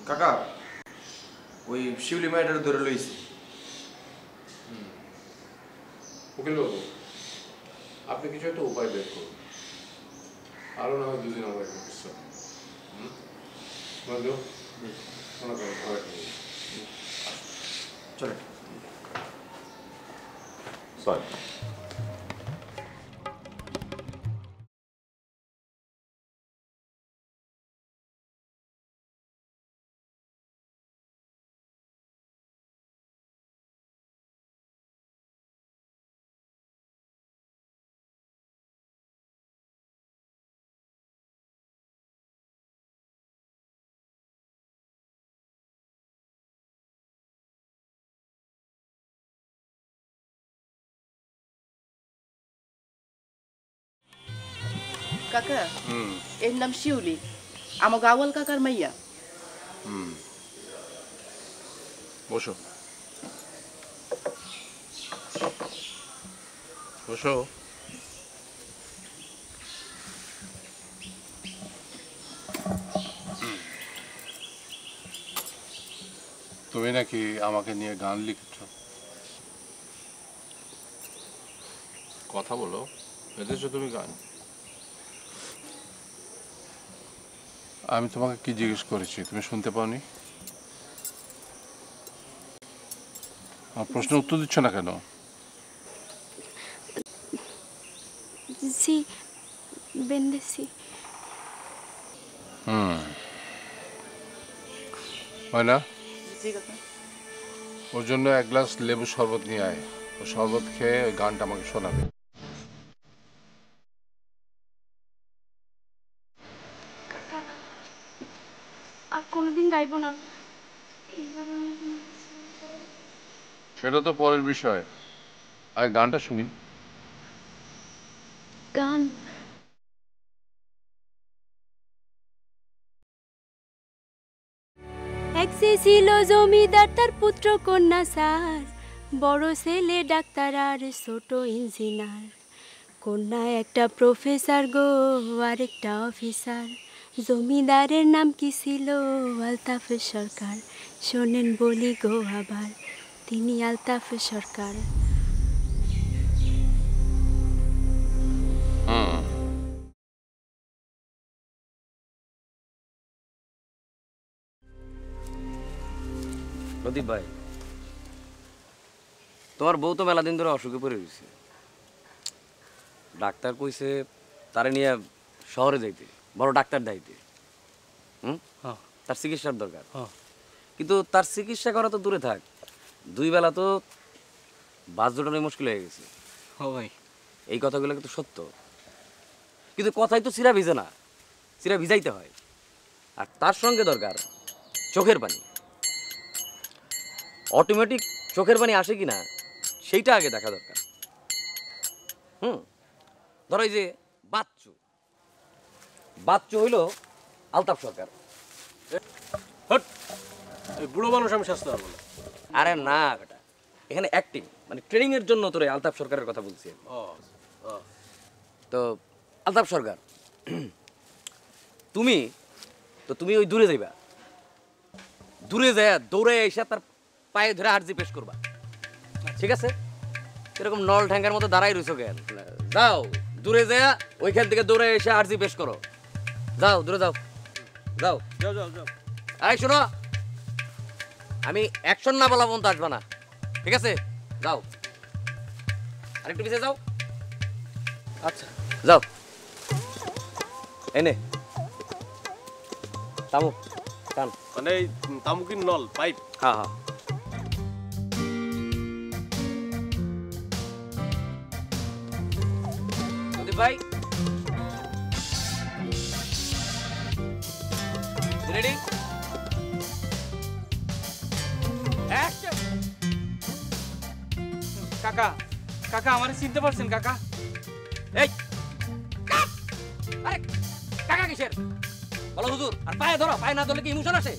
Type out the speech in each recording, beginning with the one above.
কাকা ওই শিউলি মাইটার ধরে লইছি। উকিল বাবু, আপনি কিছু একটা উপায় বের করুন, আরো না হয় দুদিন আমার একটা বিশ্রাম। চলে সরি। কাকা এর নাম শিউলি, আমার গাওয়াল কাকার মাইয়া। বসো বসো। তুমি নাকি আমাকে নিয়ে গান লিখেছ? কথা বলো, লিখেছো তুমি গান? আমি তোমাকে কি জিজ্ঞেস করেছি, তুমি শুনতে পাওনি? আমার প্রশ্ন উত্তর দিচ্ছ না কেন? জি বেন্দেসি। হয় না? জি কাকা। ওর জন্য এক গ্লাস লেবু শরবত নিয়ে আয়, ও শরবত খেয়ে ওই গানটা আমাকে শোনাবে। আর কোনোদিন গাইব না। সেটা তো পরের বিষয়, আগে গানটা শুনি। গান এক সে ছিল জমিদার, তার পুত্র কন্যা সার, বড় ছেলে ডাক্তার আর ছোট ইঞ্জিনিয়ার। কন্যা একটা প্রফেসর গো, আরেকটা অফিসার। জমিদারের নাম কি ছিল? আলতাফ সরকার। শোনেন বলি গো আবার, তিনি আলতাফ সরকার। প্রদীপ ভাই, তোমার বউ তো মেলা দিন ধরে অসুখে পড়ে রয়েছে। ডাক্তার কইছে তারে নিয়ে শহরে যাইতে, বড় ডাক্তার দাইতে। তার চিকিৎসার দরকার। কিন্তু তার চিকিৎসা করা তো দূরে থাক, দুই বেলা তো বাস জোটানোই মুশকিল হয়ে গেছে। ভাই এই কথাগুলো কিন্তু সত্য, কিন্তু কথাই তো চিরা ভিজে না, চিরা ভিজাইতে হয়। আর তার সঙ্গে দরকার চোখের পানি। অটোমেটিক চোখের পানি আসে কিনা সেইটা আগে দেখা দরকার। ধরো এই যে বাচ্চু, বাচ্চু হইল আলতাফ সরকার। বুড়ো মানুষ আমি শাস্তি পারবো না। আরে না বেটা, এখানে অ্যাক্টিং মানে ট্রেনিং এর জন্য তোরে আলতাফ সরকারের কথা বলছি। তো আলতাফ সরকার, তুমি ওই দূরে যাইবা, দূরে যায় দৌড়ে এসে তার পায়ে ধরে আরজি পেশ করবা, ঠিক আছে? এরকম নল ঠ্যাঙ্গার মতো দাঁড়াই রইছো কেন? যাও দূরে যায়, ওইখান থেকে দৌড়ে এসে আরজি পেশ করো। যাও দূরে যাও, যাও যাও যাও যাও। আরে শোনো, আমি অ্যাকশন না বলা পর্যন্ত আসবা না, ঠিক আছে? যাও, আরেকটু পিছিয়ে যাও। আচ্ছা যাও, এনে তামুক টান। মানে এই তামুকির নল পাইপ? হ্যাঁ হ্যাঁ। ভাই রেডি? কাকা, কাকা আমারে চিনতে পারছেন কাকা? এই আরে কাকা কিসের? বলো হুজুর। আর পায়ে ধরো, পায়ে না ধরলে কি ইমোশন আসে?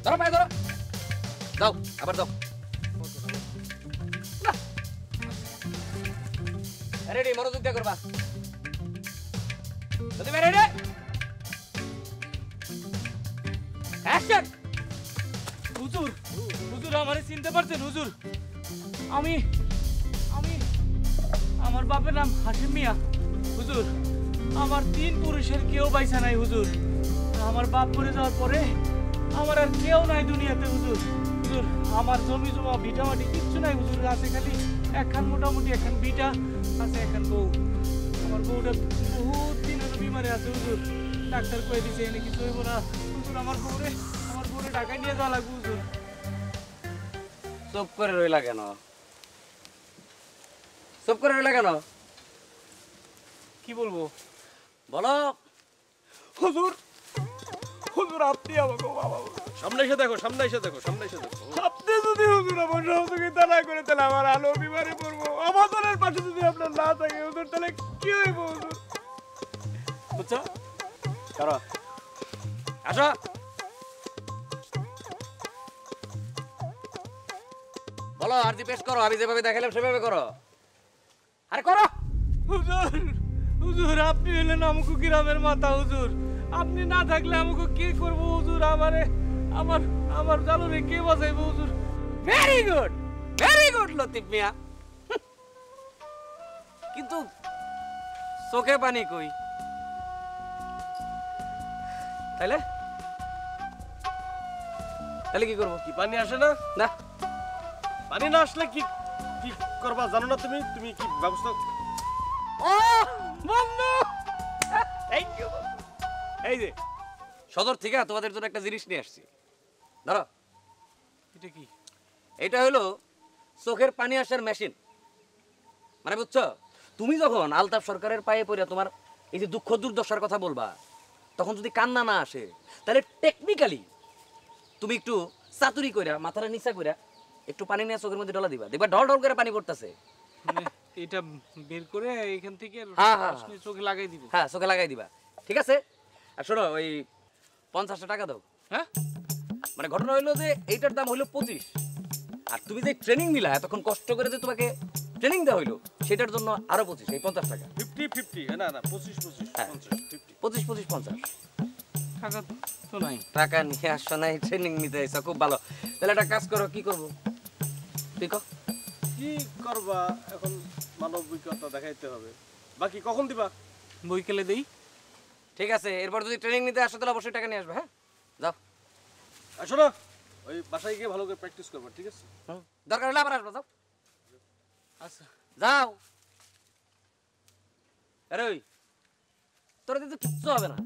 ধরো পায়ে ধরো, যাও আবার যাও। রেডি, মনোযোগ দিয়ে করবা। রেডি? অ্যাকশন। হুজুর আমারে চিনতে পারছেন হুজুর? আমি আমি আমার বাপের নাম হাশিম মিয়া হুজুর। আমার 3 পুরুষের কেউ বাইসা নাই হুজুর। আমার বাপ মরে যাওয়ার পরে আমার আর কেউ নাই দুনিয়াতে হুজুর। হুজুর আমার জমি জমা ভিটা মাটি কিচ্ছু নাই হুজুর। আছে খালি একখান মোটামুটি একখান ভিটা আছে, একখান বউ। আমার বউটা বহুত দিন হলো বিমারে আছে হুজুর। ডাক্তার কয়ে দিছে এনে কিছু হইব না হুজুর। আমার বউরে ঢাকায় নিয়ে যাওয়া লাগবে হুজুর। চুপ করে রইলা কেন? চুপ করে রইলা কেন? কি বলবো বলো। হুজুর? হুজুর আপনি আমাকে বাবা, সামনে এসে দেখো, সামনে এসে দেখো, সামনে এসে দেখো। আপনি যদি হুজুর আমার সহযোগিতা না করে তাহলে আমার আলো বিমারে পড়বো। আমাদের পাশে যদি আপনার না থাকে হুজুর তাহলে কি হইব হুজুর? বুঝছো? করো, আসো। বলো, আরজি পেশ করো। আমি যেভাবে দেখালাম সেভাবে করো। আরে করো। হুজুর হুজুর আপনি হলেন আমাকে গ্রামের মাথা হুজুর। আপনি না থাকলে আমাকে কে করবো হুজুর? আমার আমার জালরে কে বাঁচাইবো হুজুর? ভেরি গুড লতিফ মিয়া। কিন্তু চোখে পানি কই? তাইলে তাহলে কি করবো? কি পানি আসে না? না, পানি না আসলে কি কি করবা জানো না তুমি? তুমি কি ব্যবস্থা? ও বন্ধু, থ্যাংক ইউ। এই যে সদর থেকে তোমাদের জন্য একটা জিনিস নিয়ে আসছি, ধরো। এটা কি? এটা হলো চোখের পানি আসার মেশিন। মানে বুঝছো, তুমি যখন আলতাফ সরকারের পায়ে পড়ে তোমার এই যে দুঃখ দুর্দশার কথা বলবা, তখন যদি কান্না না আসে তাহলে টেকনিক্যালি তুমি একটু চাতুরি কইরা মাথাটা নিচা কইরা একটু পানি নিয়ে চোখের মধ্যে ডলা দিবা, দেখবা ঢল ঢল করে পানি পড়তেছে। মানে এটা বের করে এখান থেকে হ্যাঁ, হ্যাঁ, রস নিয়ে চোখে লাগাই দিব? হ্যাঁ, চোখে লাগাই দিবা, ঠিক আছে? আর শোনো, ওই 50টা টাকা দাও। হ্যাঁ, মানে ঘটনা হইলো যে এইটার দাম হইলো 25, আর তুমি যে ট্রেনিং নিলা, এতক্ষণ কষ্ট করে যে তোমাকে ট্রেনিং দেওয়া হইলো, সেটার জন্য আরো 25, এই 50 টাকা। 50-50, না না 25-25, হ্যাঁ। 50-50। 25-25, 50 টাকা তো নাই। টাকা নিয়ে আসছো নাই, ট্রেনিং নিতে এসো, খুব ভালো। তাহলে একটা কাজ করো, কি করবো তুই কর। কি করবা এখন? মানবিকতা দেখাইতে হবে। বাকি কখন দিবা? বইকেলে দেই। ঠিক আছে, এরপর যদি ট্রেনিং নিতে আসো তাহলে অবশ্যই টাকা নিয়ে আসবে। হ্যাঁ, যাও। আসো না, ওই বাসায় গিয়ে ভালো করে প্র্যাকটিস করবা, ঠিক আছে? দরকার হলে আবার আসবো, যাও আচ্ছা যাও। আরে ওই তোর তো কিচ্ছু হবে না।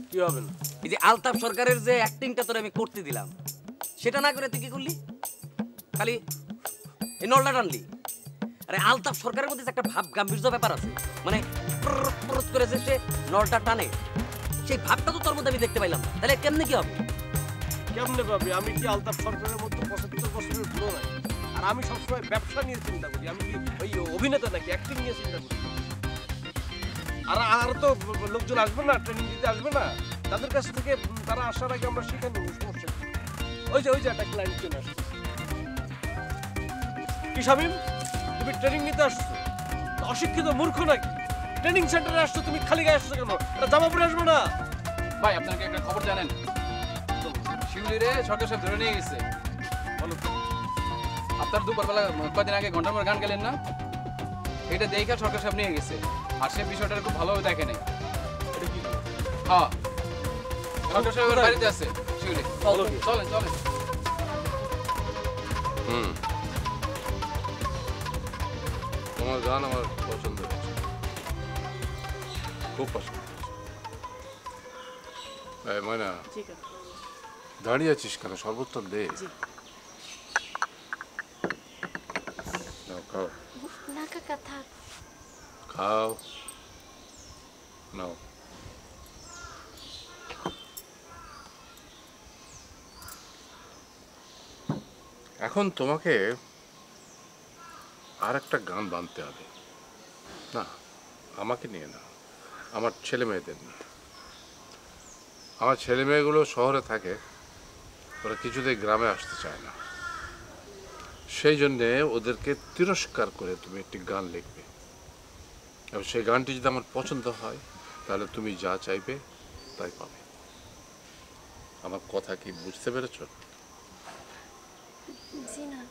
কি হবে না? এই যে আলতাফ সরকারের যে অ্যাক্টিংটা তোর আমি করতে দিলাম, সেটা না করে তুই কি করলি? খালি এই নলটা টানলি। আরে আলতাফ সরকারের মধ্যে যে একটা ভাব গাম্ভীর্য ব্যাপার আছে, মানে প্ররোচ করে যে সে নলটা টানে, সেই ভাবটা তো তোর মধ্যে আমি দেখতে পাইলাম না। তাহলে কেমনে কি হবে? কেমনে পাবি? আমি কি আলতাফ সরকারের মতো 75 বছরের বুড়ো নাই? আর আমি সবসময় ব্যবসা নিয়ে চিন্তা করি। আমি কি ওই অভিনেতা নাকি? অ্যাক্টিং নিয়ে চিন্তা করি। আর তো লোকজন আসবে না, ট্রেনিং দিতে আসবে না, তাদের কাছ থেকে তারা আসার আগে আমরা শিখে নেবো। সমস্যা কি? ওই যে একটা ক্লায়েন্ট চলে আসছে। কি শামিম, তুমি ট্রেনিং নিতে আসছো? অশিক্ষিত মূর্খ নাকি? ট্রেনিং সেন্টারে আসছো, তুমি খালি গায়ে আসছো কেন? এটা জামা পরে আসবে না? ভাই আপনাকে একটা খবর জানেন? শিউলিরে সরকার সাহেব ধরে নিয়ে গেছে। বলো তো। আপনার দুপুরবেলা কদিন আগে ঘন্টার পর গান গেলেন না, এটা দেখে সরকার সাহেব নিয়ে গেছে। আর সে বিষয়টা খুব ভালোভাবে দেখে নাই। এটা কি? হ্যাঁ, সরকার সাহেবের বাড়িতে আছে শিউলি। চলেন চলেন। তোমার গান আমার পছন্দ হয়েছে, খুব পছন্দ হয়েছে। এই ময়না, দাঁড়িয়ে আছিস কেন? শরবতটা দে। নাও, খাও না কাকা থাক। খাও, নাও। এখন তোমাকে আর একটা গান বানতে হবে। না, আমাকে নিয়ে না, আমার ছেলে মেয়েদের নিয়ে। আমার ছেলে মেয়েগুলো শহরে থাকে, ওরা কিছুতেই গ্রামে আসতে চায় না। সেই জন্যে ওদেরকে তিরস্কার করে তুমি একটি গান লিখবে, এবং সেই গানটি যদি আমার পছন্দ হয় তাহলে তুমি যা চাইবে তাই পাবে। আমার কথা কি বুঝতে পেরেছ? জি না।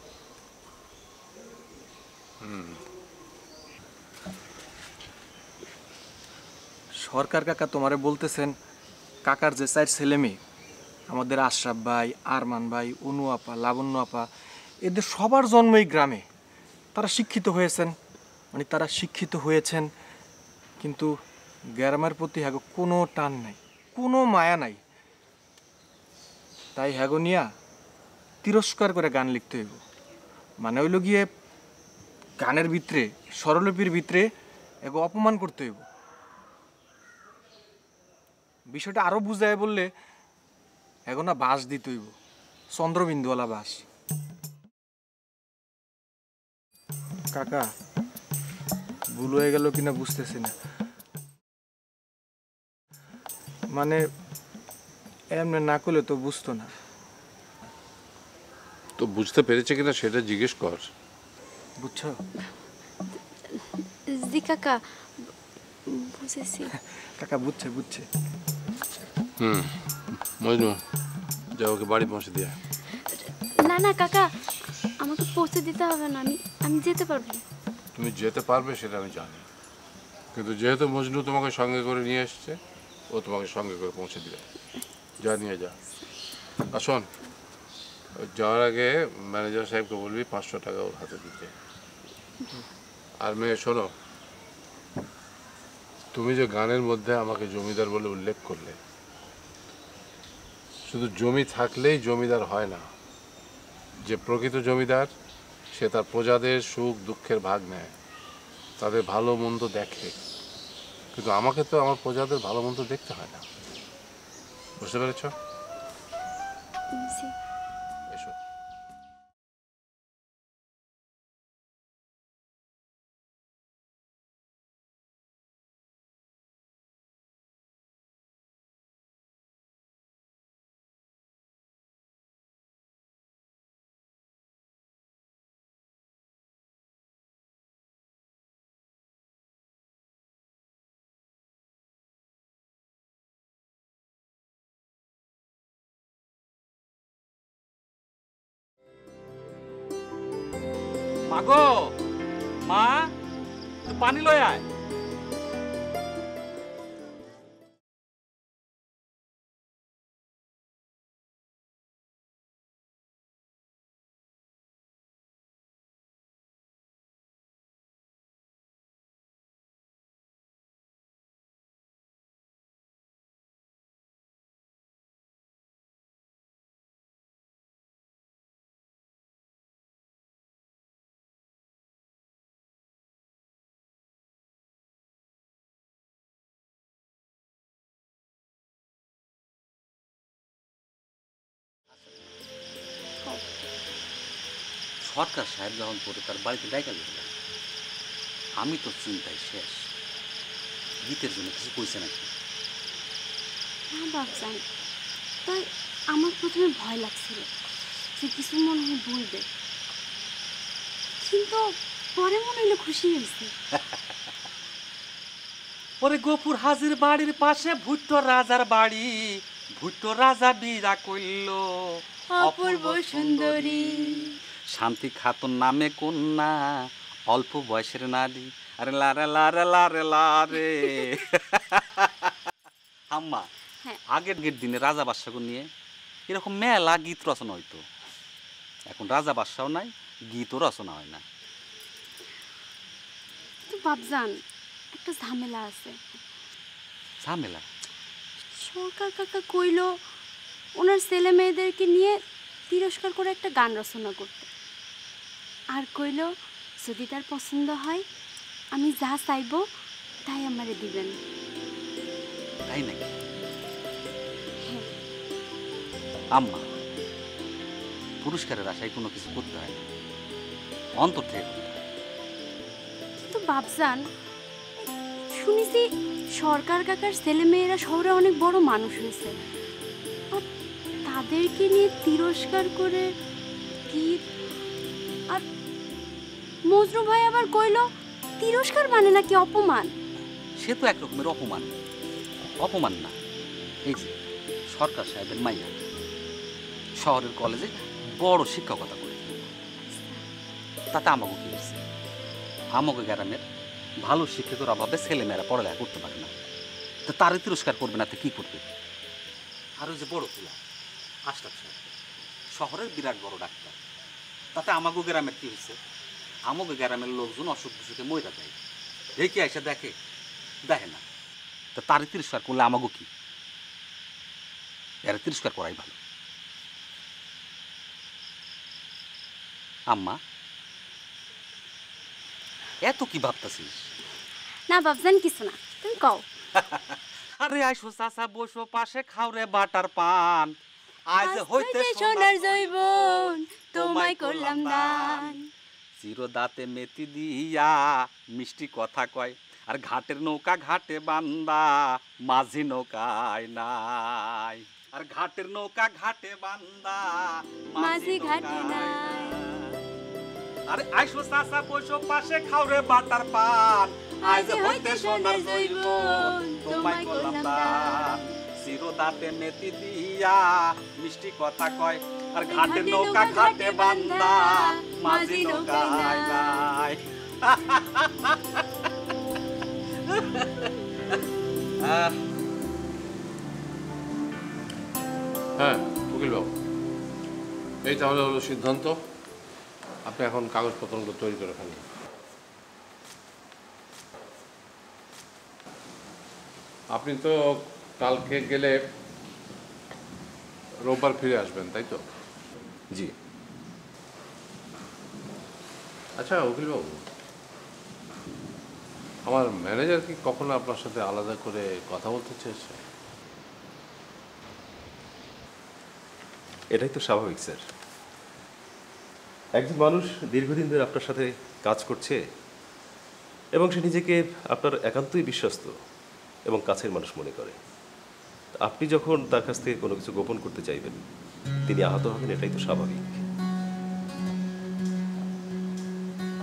সরকার কাকা তোমারে বলতেছেন কাকার যে 4 ছেলে মেয়ে আমাদের আশরাফ ভাই, আরমান ভাই, অনু আপা, লাবণ্য আপা, এদের সবার জন্ম এই গ্রামে। তারা শিক্ষিত হয়েছেন, মানে তারা শিক্ষিত হয়েছেন, কিন্তু গ্রামের প্রতি হ্যাগো কোনো টান নাই, কোনো মায়া নাই। তাই হ্যাগো নিয়া তিরস্কার করে গান লিখতে হইব। মানে হইল গিয়ে গানের ভিতরে, স্বরলিপির ভিতরে এগো অপমান করতে হইব। বিষয়টা আরো বুঝায় বললে এখন না বাস দিতে হইব, চন্দ্রবিন্দুওয়ালা বাস। কাকা ভুল হয়ে গেল কিনা বুঝতেছি না, মানে এমনি না করলে তো বুঝতো না। তো বুঝতে পেরেছে কিনা সেটা জিজ্ঞেস কর। বুঝছো? জি কাকা, বুঝেছি। কাকা বুঝছে বুঝছে। মজনু, যাও ওকে বাড়ি পৌঁছে দিয়া। না না কাকা, আমাকে পৌঁছে দিতে হবে না, আমি যেতে পারবো। তুমি যেতে পারবে সেটা আমি জানি, কিন্তু যেহেতু মজনু তোমাকে সঙ্গে করে নিয়ে এসছে, ও তোমাকে সঙ্গে করে পৌঁছে দিবে। যা নিয়ে যা। আর শোন, যাওয়ার আগে ম্যানেজার সাহেবকে বলবি 500 টাকা ওর হাতে দিতে। আর মেয়ে শোনো, তুমি যে গানের মধ্যে আমাকে জমিদার বলে উল্লেখ করলে, শুধু জমি থাকলেই জমিদার হয় না। যে প্রকৃত জমিদার সে তার প্রজাদের সুখ দুঃখের ভাগ নেয়, তাদের ভালো মন্দ দেখে। কিন্তু আমাকে তো আমার প্রজাদের ভালো মন্দ দেখতে হয় না। বুঝতে পেরেছ? এসো। মাগো, মা, একটু পানি লয় আয়। সরকার সাহেব যখন পরে তার বাড়িতে ডাইকা গেলাম, আমি তো চিন্তায় শেষ। গীতের জন্য কিছু কইছে নাকি? না বাবজান, তাই আমার প্রথমে ভয় লাগছিল যে কিছু মনে হয় বলবে, কিন্তু পরে মনে হইলে খুশি হয়েছে। ওরে গোপুর হাজির বাড়ির পাশে ভুট্টো রাজার বাড়ি, ভুট্টো রাজা বিরা কইল অপূর্ব সুন্দরী, শান্তি খাতুন নামে কন্যা, অল্প বয়সের নারী। আরে লারে লারে লারে লারে। আম্মা, হ্যাঁ। আগের দিনে রাজা বাদশাকে নিয়ে এরকম মেলা গীত রচনা হইতো। এখন রাজা বাদশাও নাই, গীতও রচনা হয় না। তো বাবজান, একটা ঝামেলা আছে। ঝামেলা? সরকার কাকা কইল ওনার ছেলে মেয়েদেরকে নিয়ে তিরস্কার করে একটা গান রচনা করতে, আর কইল যদি তার পছন্দ হয় আমি যা চাইবো তাই আমারে দিবেন। তাই নাকি? হ্যাঁ। আম্মা, পুরস্কারের আশায় কোনো কিছু করতে হয় না, অন্তর থেকে করতে হয়। কিন্তু বাবজান, শুনেছি সরকার কাকার ছেলে মেয়েরা শহরে অনেক বড় মানুষ হয়েছে, আর তাদেরকে নিয়ে তিরস্কার করে গীত। আর মজনু ভাই আবার কইল তিরস্কার মানে নাকি অপমান। সে তো এক রকমের অপমান। অপমান না, এই যে সরকার সাহেবের মাইয়া শহরের কলেজে বড় শিক্ষকতা করে, তাতে আমাকে কি হয়েছে? আমাকে গ্রামের ভালো শিক্ষিতর অভাবে ছেলেমেয়েরা পড়ালেখা করতে পারে না, তো তারই তিরস্কার করবে না তো কি করবে? আর ওই যে বড় তুলা আশরাফ সাহেব শহরের বিরাট বড় ডাক্তার, তাতে আমাকে গ্রামের কি হয়েছে? আমাকে গ্রামের লোকজন অসুখ বিসুখে মইরা দেয়, দেখি এসে দেখে দেখে না, তো তারই তিরস্কার করলে আমাকে কি? এরা তিরস্কার করাই ভালো। আম্মা এত কি ভাবতেছিস? না ভাবছেন কিছু না, তুমি কও। আরে আইসো চাচা বসো পাশে খাও রে বাটার পান, আজ হইতে সোনার জৈবন তোমায় করলাম দান। চির দাঁতে মেথি দিয়া মিষ্টি কথা কয়, আর ঘাটের নৌকা ঘাটে বান্দা মাঝি নৌকায় নাই, আর ঘাটের নৌকা ঘাটে বান্দা মাঝি ঘাটে নাই। আরে আইসো চাচা বসো পাশে খাও রে বাটার পান, আজ হইতে সোনার জৈবন তোমায় করলাম দান। চির দাঁতে মেথি দিয়া মিষ্টি কথা কয়, আর ঘাটের নৌকা ঘাটে বান্দা মাঝি নৌকায় নাই। হ্যাঁ উকিল বাবু, এই তাহলে হলো সিদ্ধান্ত। আপনি এখন কাগজপত্রগুলো তৈরি করে ফেলেন। আপনি তো কালকে গেলে রোববার ফিরে আসবেন, তাই তো? জি। আচ্ছা উকিল বাবু, আমার ম্যানেজার কি কখনো আপনার সাথে আলাদা করে কথা বলতে চেয়েছে? এটাই তো স্বাভাবিক স্যার। একজন মানুষ দীর্ঘদিন ধরে আপনার সাথে কাজ করছে এবং সে নিজেকে আপনার একান্তই বিশ্বস্ত এবং কাছের মানুষ মনে করে। আপনি যখন তার কাছ থেকে কোনো কিছু গোপন করতে চাইবেন, তিনি আহত হবেন, এটাই তো স্বাভাবিক।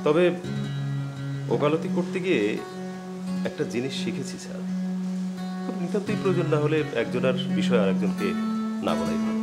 তবে ওকালতি করতে গিয়ে একটা জিনিস শিখেছি স্যার, খুব নিতান্তই প্রয়োজন না হলে একজনের বিষয় আরেকজনকে না বলাই ভালো।